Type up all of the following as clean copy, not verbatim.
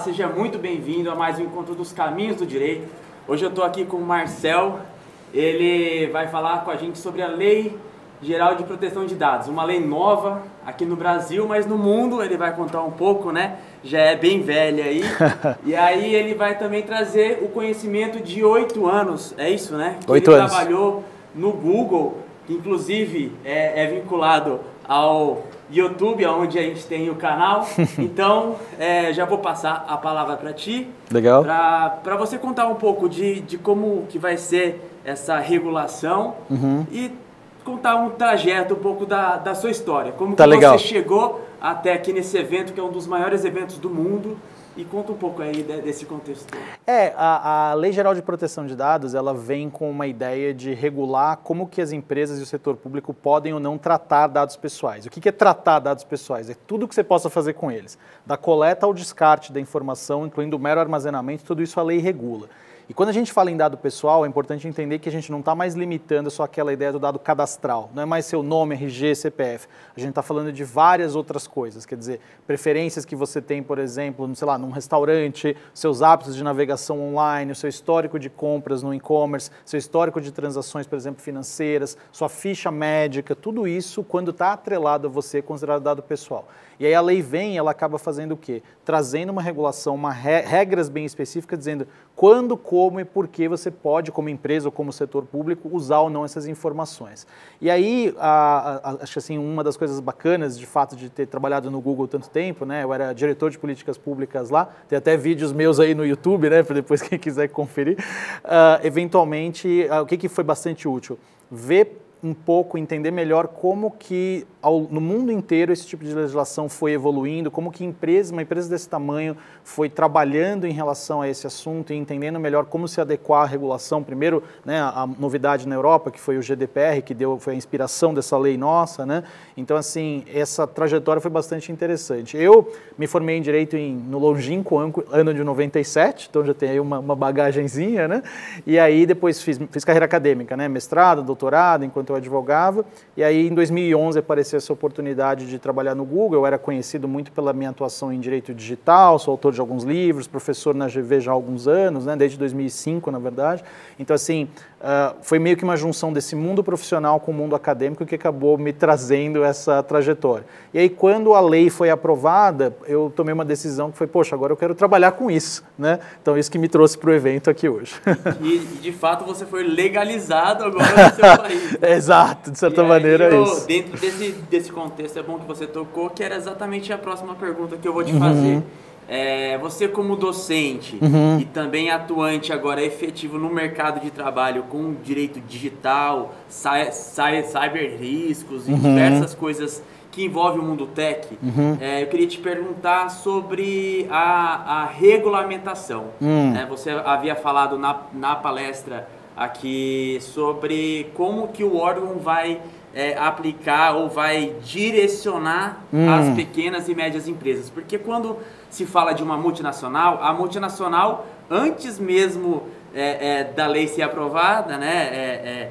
seja muito bem-vindo a mais um Encontro dos Caminhos do Direito. Hoje eu estou aqui com o Marcel, ele vai falar com a gente sobre a Lei Geral de Proteção de Dados, uma lei nova aqui no Brasil, mas no mundo ele vai contar um pouco, né? Já é bem velha aí. E aí ele vai também trazer o conhecimento de 8 anos, é isso, né? Que 8 ele anos. Trabalhou no Google, que inclusive é vinculado ao YouTube, onde a gente tem o canal. Então, já vou passar a palavra para ti. Legal. Para você contar um pouco de como que vai ser essa regulação e contar um trajeto, um pouco da sua história. Como que legal. você chegou até aqui nesse evento, que é um dos maiores eventos do mundo. E conta um pouco aí desse contexto. A Lei Geral de Proteção de Dados, ela vem com uma ideia de regular como que as empresas e o setor público podem ou não tratar dados pessoais. O que é tratar dados pessoais? É tudo que você possa fazer com eles. Da coleta ao descarte da informação, incluindo o mero armazenamento, tudo isso a lei regula. E quando a gente fala em dado pessoal, é importante entender que a gente não está mais limitando só aquela ideia do dado cadastral. Não é mais seu nome, RG, CPF. A gente está falando de várias outras coisas. Quer dizer, preferências que você tem, por exemplo, sei lá, num restaurante, seus hábitos de navegação online, o seu histórico de compras no e-commerce, seu histórico de transações, por exemplo, financeiras, sua ficha médica, tudo isso, quando está atrelado a você, é considerado dado pessoal. E aí a lei vem e ela acaba fazendo o quê? Trazendo uma regulação, regras bem específicas, dizendo quando, como e por que você pode, como empresa ou como setor público, usar ou não essas informações. E aí, acho que assim, uma das coisas bacanas, de fato, de ter trabalhado no Google tanto tempo, né? Eu era diretor de políticas públicas lá, tem até vídeos meus aí no YouTube, né? Para depois quem quiser conferir. Eventualmente, o que foi bastante útil? Ver um pouco, entender melhor como que no mundo inteiro esse tipo de legislação foi evoluindo, como que uma empresa desse tamanho foi trabalhando em relação a esse assunto e entendendo melhor como se adequar à regulação. Primeiro, né, a novidade na Europa, que foi o GDPR, que foi a inspiração dessa lei nossa, né? Então, assim, essa trajetória foi bastante interessante. Eu me formei em Direito no longínquo ano de 97, então já tenho aí uma bagagenzinha, né? E aí depois fiz carreira acadêmica, né? Mestrado, doutorado, enquanto eu advogava, e aí em 2011 apareceu essa oportunidade de trabalhar no Google. Eu era conhecido muito pela minha atuação em direito digital, sou autor de alguns livros, professor na GV já há alguns anos, né, desde 2005, na verdade. Então, assim, foi meio que uma junção desse mundo profissional com o mundo acadêmico que acabou me trazendo essa trajetória. E aí, quando a lei foi aprovada, eu tomei uma decisão que foi, poxa, agora eu quero trabalhar com isso, né? Então, isso que me trouxe para o evento aqui hoje. E, de fato, você foi legalizado agora no seu país. Exato, de certa maneira é isso. Dentro desse contexto, é bom que você tocou, que era exatamente a próxima pergunta que eu vou te fazer. Você como docente e também atuante agora efetivo no mercado de trabalho com direito digital, cyber riscos e diversas coisas que envolvem o mundo tech, eu queria te perguntar sobre a regulamentação. Você havia falado na palestra aqui sobre como que o órgão vai aplicar ou vai direcionar as pequenas e médias empresas. Porque quando se fala de uma multinacional, a multinacional, antes mesmo da lei ser aprovada, né,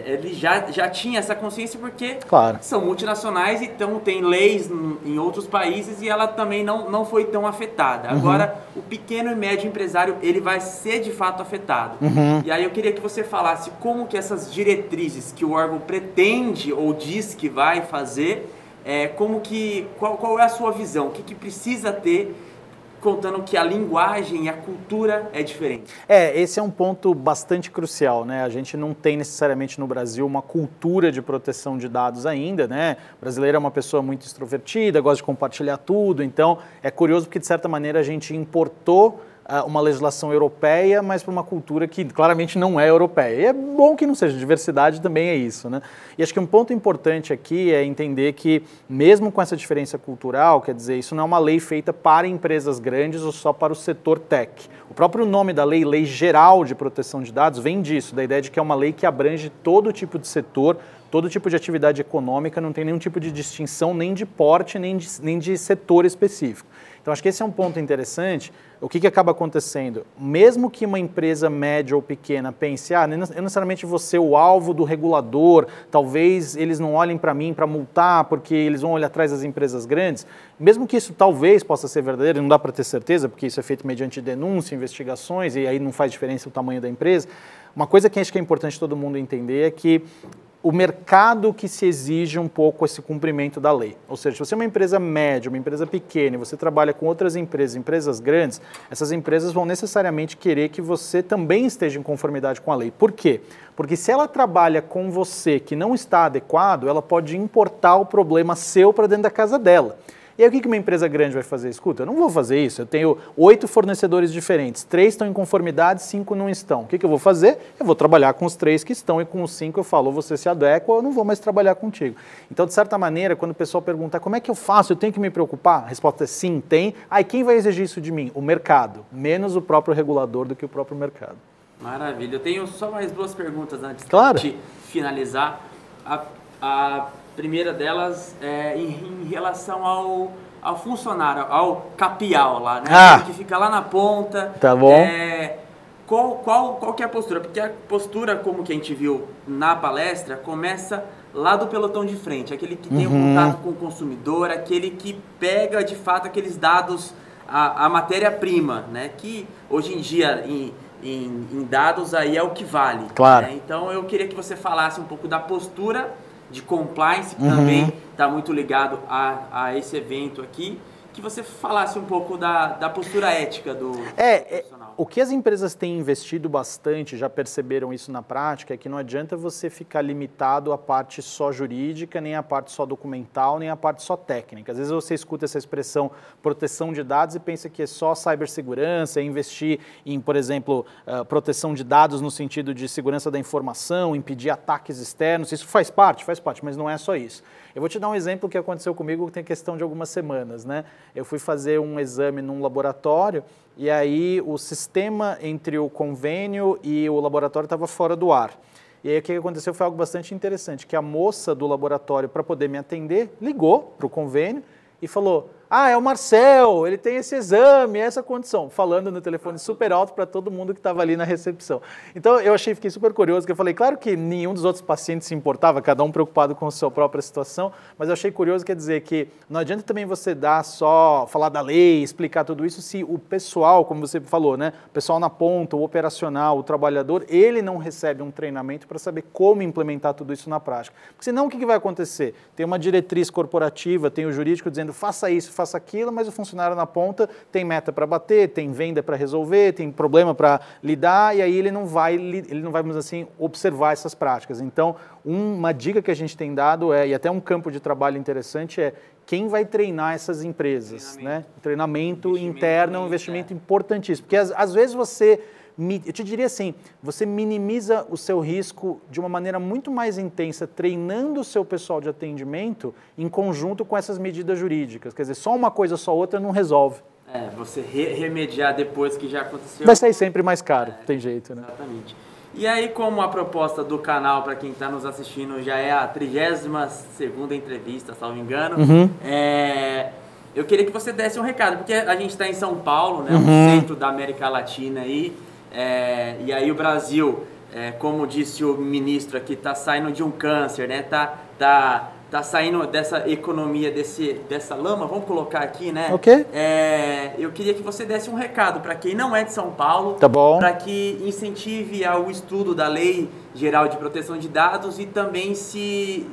ele já tinha essa consciência, porque são multinacionais, então tem leis em outros países e ela também não foi tão afetada. Agora, o pequeno e médio empresário, ele vai ser de fato afetado. E aí eu queria que você falasse como que essas diretrizes que o órgão pretende ou diz que vai fazer, qual é a sua visão, o que precisa ter, contando que a linguagem e a cultura é diferente. Esse é um ponto bastante crucial, né? A gente não tem necessariamente no Brasil uma cultura de proteção de dados ainda, né? O brasileiro é uma pessoa muito extrovertida, gosta de compartilhar tudo, então é curioso porque de certa maneira a gente importou uma legislação europeia, mas para uma cultura que claramente não é europeia. E é bom que não seja, diversidade também é isso, né? E acho que um ponto importante aqui é entender que, mesmo com essa diferença cultural, quer dizer, isso não é uma lei feita para empresas grandes ou só para o setor tech. O próprio nome da lei, Lei Geral de Proteção de Dados, vem disso, da ideia de que é uma lei que abrange todo tipo de setor, todo tipo de atividade econômica não tem nenhum tipo de distinção nem de porte, nem de setor específico. Então, acho que esse é um ponto interessante. O que acaba acontecendo? Mesmo que uma empresa média ou pequena pense, eu não necessariamente vou ser o alvo do regulador, talvez eles não olhem para mim para multar, porque eles vão olhar atrás das empresas grandes, mesmo que isso talvez possa ser verdadeiro, não dá para ter certeza, porque isso é feito mediante denúncia, investigações, e aí não faz diferença o tamanho da empresa. Uma coisa que acho que é importante todo mundo entender é que o mercado que se exige um pouco esse cumprimento da lei. Ou seja, se você é uma empresa média, uma empresa pequena, e você trabalha com outras empresas, empresas grandes, essas empresas vão necessariamente querer que você também esteja em conformidade com a lei. Por quê? Porque se ela trabalha com você que não está adequado, ela pode importar o problema seu para dentro da casa dela. E aí o que uma empresa grande vai fazer? Escuta, eu não vou fazer isso, eu tenho 8 fornecedores diferentes, 3 estão em conformidade, 5 não estão. O que eu vou fazer? Eu vou trabalhar com os 3 que estão e com os 5 eu falo, você se adequa, eu não vou mais trabalhar contigo. Então, de certa maneira, quando o pessoal pergunta, como é que eu faço, eu tenho que me preocupar? A resposta é sim, tem. Aí quem vai exigir isso de mim? O mercado, menos o próprio regulador do que o próprio mercado. Maravilha. Eu tenho só mais 2 perguntas antes de finalizar. A primeira delas é em relação ao funcionário, ao capial lá, né? Que fica lá na ponta. Tá bom. Qual que é a postura? Porque a postura, como que a gente viu na palestra, começa lá do pelotão de frente, aquele que tem o contato com o consumidor, aquele que pega de fato aqueles dados, a matéria-prima, né? Que hoje em dia em dados aí é o que vale. Claro. Né? Então eu queria que você falasse um pouco da postura de compliance, que também está muito ligado a esse evento aqui, que você falasse um pouco da postura ética do profissional. O que as empresas têm investido bastante, já perceberam isso na prática, é que não adianta você ficar limitado à parte só jurídica, nem à parte só documental, nem à parte só técnica. Às vezes você escuta essa expressão proteção de dados e pensa que é só cibersegurança, é investir em, por exemplo, proteção de dados no sentido de segurança da informação, impedir ataques externos. Isso faz parte, mas não é só isso. Eu vou te dar um exemplo que aconteceu comigo que tem questão de algumas semanas, né? Eu fui fazer um exame num laboratório e aí o sistema entre o convênio e o laboratório estava fora do ar. E aí o que aconteceu foi algo bastante interessante, que a moça do laboratório, para poder me atender, ligou para o convênio e falou, é o Marcel, ele tem esse exame, essa condição, falando no telefone super alto para todo mundo que estava ali na recepção. Então eu fiquei super curioso, que eu falei, claro que nenhum dos outros pacientes se importava, cada um preocupado com a sua própria situação, mas eu achei curioso, quer dizer que não adianta também você falar da lei, explicar tudo isso, se o pessoal, como você falou, né, o pessoal na ponta, o operacional, o trabalhador, ele não recebe um treinamento para saber como implementar tudo isso na prática. Porque senão o que vai acontecer? Tem uma diretriz corporativa, tem o jurídico dizendo, faça isso, faça aquilo, mas o funcionário na ponta tem meta para bater, tem venda para resolver, tem problema para lidar, e aí ele não vai, vamos assim, observar essas práticas. Então, uma dica que a gente tem dado e até um campo de trabalho interessante quem vai treinar essas empresas, né? Treinamento interno é um investimento importantíssimo, porque às vezes eu te diria assim, você minimiza o seu risco de uma maneira muito mais intensa, treinando o seu pessoal de atendimento em conjunto com essas medidas jurídicas. Quer dizer, só uma coisa, só outra não resolve. Você remediar depois que já aconteceu. Vai sair sempre mais caro, tem jeito, né? Exatamente. E aí, como a proposta do canal, para quem está nos assistindo, já é a 32ª entrevista, salvo engano, eu queria que você desse um recado, porque a gente está em São Paulo, né, um centro da América Latina aí, e aí o Brasil, como disse o ministro aqui, está saindo de um câncer, né? Tá saindo dessa economia, dessa lama, vamos colocar aqui, né? Ok. Eu queria que você desse um recado para quem não é de São Paulo, tá bom, para que incentive ao estudo da Lei Geral de Proteção de Dados e também se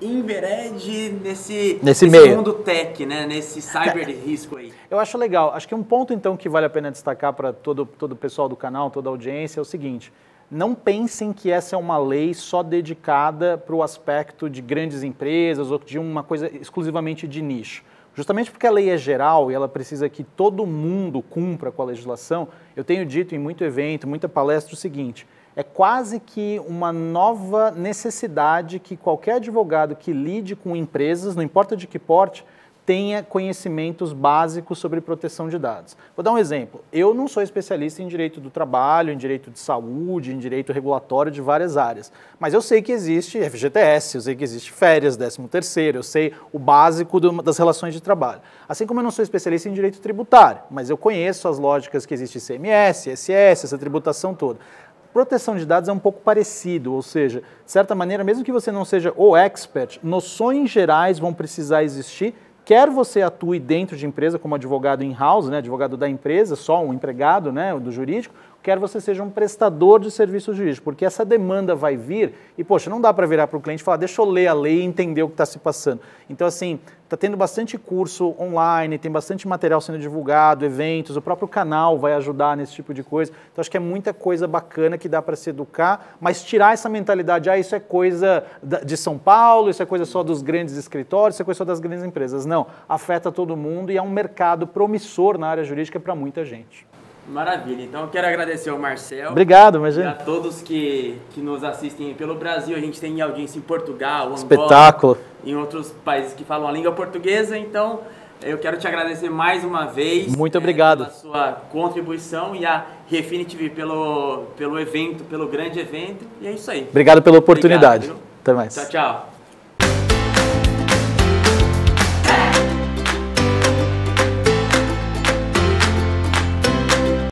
enverede nesse mundo tech, né? Nesse cyber risco aí. Eu acho legal. Acho que um ponto, então, que vale a pena destacar para todo o pessoal do canal, toda a audiência, é o seguinte: não pensem que essa é uma lei só dedicada para o aspecto de grandes empresas ou de uma coisa exclusivamente de nicho. Justamente porque a lei é geral e ela precisa que todo mundo cumpra com a legislação, eu tenho dito em muito evento, muita palestra o seguinte: é quase que uma nova necessidade que qualquer advogado que lide com empresas, não importa de que porte, tenha conhecimentos básicos sobre proteção de dados. Vou dar um exemplo. Eu não sou especialista em direito do trabalho, em direito de saúde, em direito regulatório de várias áreas, mas eu sei que existe FGTS, eu sei que existe férias, 13º, eu sei o básico das relações de trabalho. Assim como eu não sou especialista em direito tributário, mas eu conheço as lógicas que existe ICMS, ISS, essa tributação toda. Proteção de dados é um pouco parecido, ou seja, de certa maneira, mesmo que você não seja o expert, noções gerais vão precisar existir, quer você atue dentro de empresa como advogado in-house, né, advogado da empresa, só um empregado, né, do jurídico, quer você seja um prestador de serviço jurídico, porque essa demanda vai vir e, poxa, não dá para virar para o cliente e falar, deixa eu ler a lei e entender o que está se passando. Então, assim, está tendo bastante curso online, tem bastante material sendo divulgado, eventos, o próprio canal vai ajudar nesse tipo de coisa. Então, acho que é muita coisa bacana que dá para se educar, mas tirar essa mentalidade, isso é coisa de São Paulo, isso é coisa só dos grandes escritórios, isso é coisa só das grandes empresas. Não, afeta todo mundo e é um mercado promissor na área jurídica para muita gente. Maravilha, então eu quero agradecer ao Marcel. Obrigado, imagina. E a todos que nos assistem pelo Brasil. A gente tem audiência em Portugal, espetáculo, Angola, em outros países que falam a língua portuguesa. Então eu quero te agradecer mais uma vez. Muito obrigado. Pela sua contribuição e a Refinitiv pelo evento, pelo grande evento. E é isso aí. Obrigado pela oportunidade. Obrigado, até mais. Tchau, tchau.